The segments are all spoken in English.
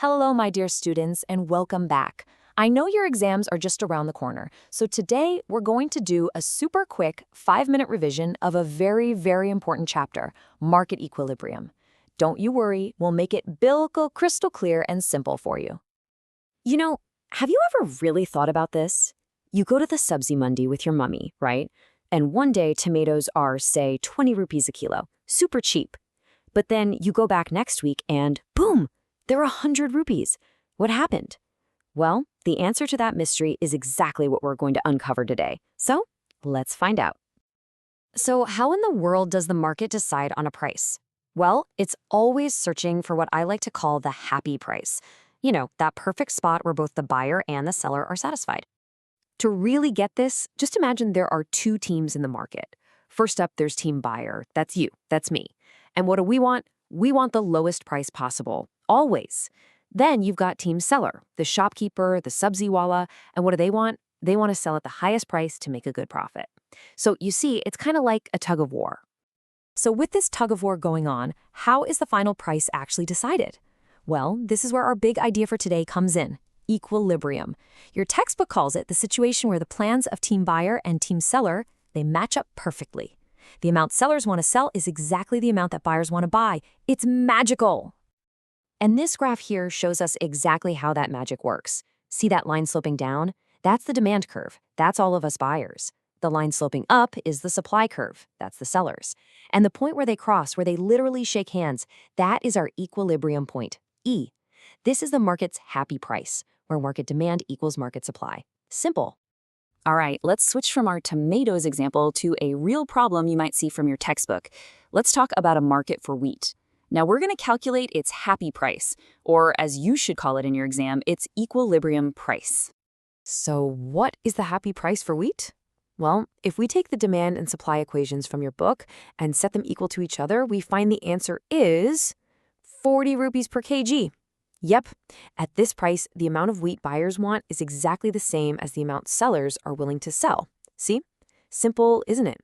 Hello, my dear students, and welcome back. I know your exams are just around the corner, so today we're going to do a super quick 5-minute revision of a very important chapter, market equilibrium. Don't you worry, we'll make it biblical, crystal clear, and simple for you. You know, have you ever really thought about this? You go to the sabzi mandi with your mummy, right? And one day tomatoes are, say, 20 rupees a kilo, super cheap. But then you go back next week and boom, they're 100 rupees. What happened? Well, the answer to that mystery is exactly what we're going to uncover today. So let's find out. So how in the world does the market decide on a price? Well, it's always searching for what I like to call the happy price. You know, that perfect spot where both the buyer and the seller are satisfied. To really get this, just imagine there are two teams in the market. First up, there's team buyer. That's you. That's me. And what do we want? We want the lowest price possible, always. Then you've got team seller, the shopkeeper, the sabziwala, and what do they want? They want to sell at the highest price to make a good profit. So you see, it's kind of like a tug of war. So with this tug of war going on, how is the final price actually decided? Well, this is where our big idea for today comes in. Equilibrium. Your textbook calls it the situation where the plans of team buyer and team seller, they match up perfectly. The amount sellers want to sell is exactly the amount that buyers want to buy. It's magical. And this graph here shows us exactly how that magic works. See that line sloping down? That's the demand curve. That's all of us buyers. The line sloping up is the supply curve. That's the sellers. And the point where they cross, where they literally shake hands, that is our equilibrium point, E. This is the market's happy price, where market demand equals market supply. Simple. All right, let's switch from our tomatoes example to a real problem you might see from your textbook. Let's talk about a market for wheat. Now we're going to calculate its happy price, or as you should call it in your exam, its equilibrium price. So what is the happy price for wheat? Well, if we take the demand and supply equations from your book and set them equal to each other, we find the answer is 40 rupees per kg. Yep, at this price, the amount of wheat buyers want is exactly the same as the amount sellers are willing to sell. See? Simple, isn't it?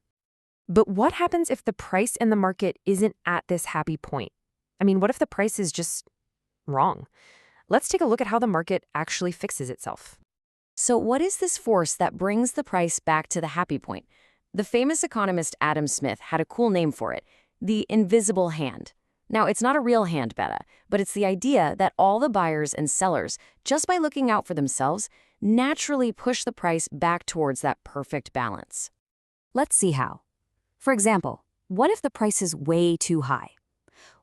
But what happens if the price in the market isn't at this happy point? I mean, what if the price is just wrong? Let's take a look at how the market actually fixes itself. So what is this force that brings the price back to the happy point? The famous economist Adam Smith had a cool name for it, the invisible hand. Now, it's not a real hand beta, but it's the idea that all the buyers and sellers, just by looking out for themselves, naturally push the price back towards that perfect balance. Let's see how. For example, what if the price is way too high?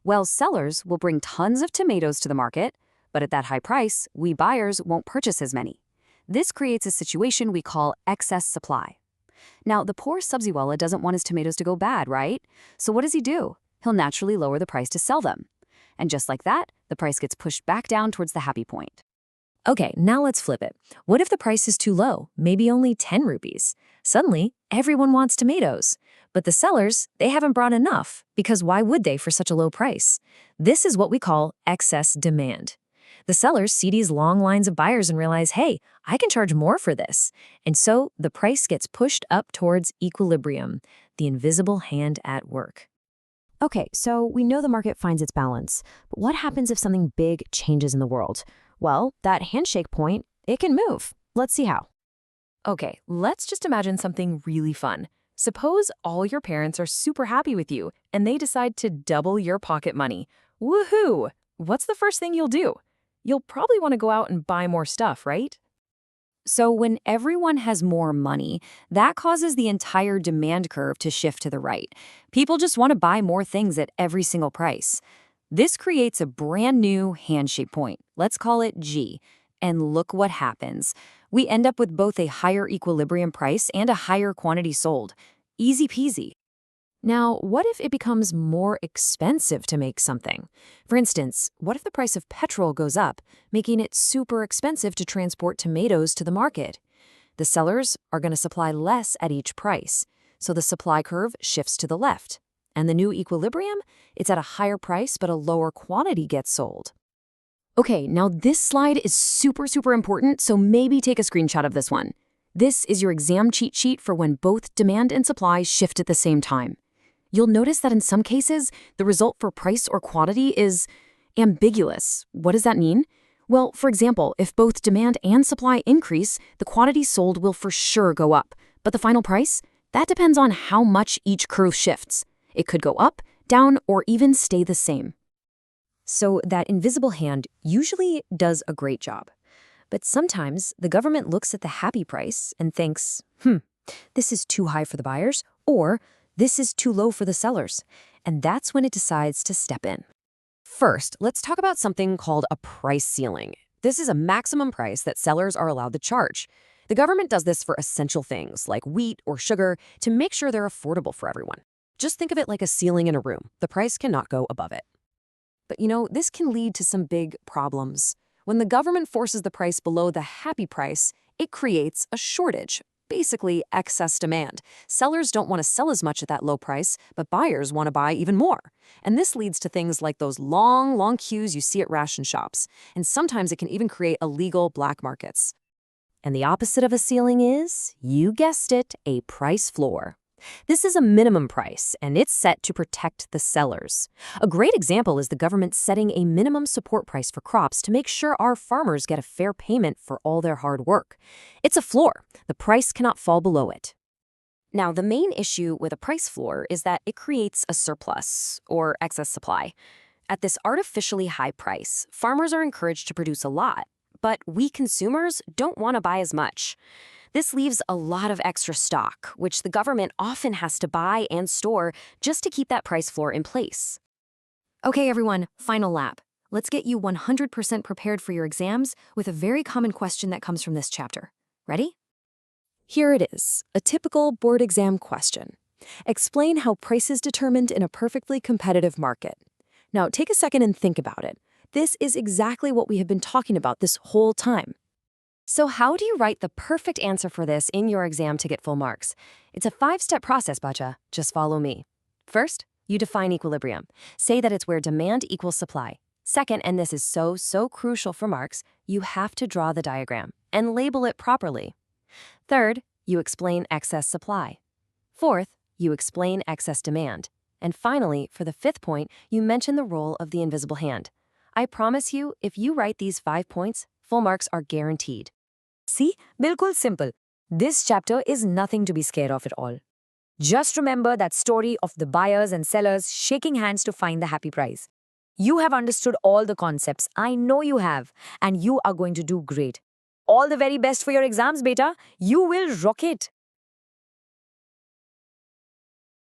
Well, sellers will bring tons of tomatoes to the market, but at that high price, we buyers won't purchase as many. This creates a situation we call excess supply. Now, the poor sabziwala doesn't want his tomatoes to go bad, right? So what does he do? He'll naturally lower the price to sell them. And just like that, the price gets pushed back down towards the happy point. Okay, now let's flip it. What if the price is too low, maybe only 10 rupees? Suddenly, everyone wants tomatoes. But the sellers, they haven't brought enough, because why would they for such a low price? This is what we call excess demand. The sellers see these long lines of buyers and realize, hey, I can charge more for this. And so the price gets pushed up towards equilibrium, the invisible hand at work. Okay, so we know the market finds its balance, but what happens if something big changes in the world? Well, that handshake point, it can move. Let's see how. Okay, let's just imagine something really fun. Suppose all your parents are super happy with you, and they decide to double your pocket money. Woohoo! What's the first thing you'll do? You'll probably want to go out and buy more stuff, right? So when everyone has more money, that causes the entire demand curve to shift to the right. People just want to buy more things at every single price. This creates a brand new handshake point. Let's call it G. And look what happens. We end up with both a higher equilibrium price and a higher quantity sold. Easy peasy. Now, what if it becomes more expensive to make something? For instance, what if the price of petrol goes up, making it super expensive to transport tomatoes to the market? The sellers are going to supply less at each price, so the supply curve shifts to the left. And the new equilibrium? It's at a higher price, but a lower quantity gets sold. Okay, now this slide is super important, so maybe take a screenshot of this one. This is your exam cheat sheet for when both demand and supply shift at the same time. You'll notice that in some cases, the result for price or quantity is ambiguous. What does that mean? Well, for example, if both demand and supply increase, the quantity sold will for sure go up. But the final price? That depends on how much each curve shifts. It could go up, down, or even stay the same. So that invisible hand usually does a great job. But sometimes the government looks at the happy price and thinks, this is too high for the buyers, or this is too low for the sellers. And that's when it decides to step in. First, let's talk about something called a price ceiling. This is a maximum price that sellers are allowed to charge. The government does this for essential things like wheat or sugar to make sure they're affordable for everyone. Just think of it like a ceiling in a room. The price cannot go above it. But this can lead to some big problems. When the government forces the price below the happy price, it creates a shortage, basically excess demand. Sellers don't want to sell as much at that low price, but buyers want to buy even more. And this leads to things like those long queues you see at ration shops. And sometimes it can even create illegal black markets. And the opposite of a ceiling is, you guessed it, a price floor. This is a minimum price, and it's set to protect the sellers. A great example is the government setting a minimum support price for crops to make sure our farmers get a fair payment for all their hard work. It's a floor. The price cannot fall below it. Now, the main issue with a price floor is that it creates a surplus, or excess supply. At this artificially high price, farmers are encouraged to produce a lot, but we consumers don't want to buy as much. This leaves a lot of extra stock, which the government often has to buy and store just to keep that price floor in place. Okay, everyone, final lap. Let's get you 100% prepared for your exams with a very common question that comes from this chapter. Ready? Here it is, a typical board exam question. Explain how price is determined in a perfectly competitive market. Now, take a second and think about it. This is exactly what we have been talking about this whole time. So how do you write the perfect answer for this in your exam to get full marks? It's a 5-step process, Bacha. Just follow me. First, you define equilibrium. Say that it's where demand equals supply. Second, and this is so crucial for marks, you have to draw the diagram and label it properly. Third, you explain excess supply. Fourth, you explain excess demand. And finally, for the 5th point, you mention the role of the invisible hand. I promise you, if you write these 5 points, full marks are guaranteed. See? Bilkul simple. This chapter is nothing to be scared of at all. Just remember that story of the buyers and sellers shaking hands to find the happy price. You have understood all the concepts. I know you have. And you are going to do great. All the very best for your exams, beta. You will rock it.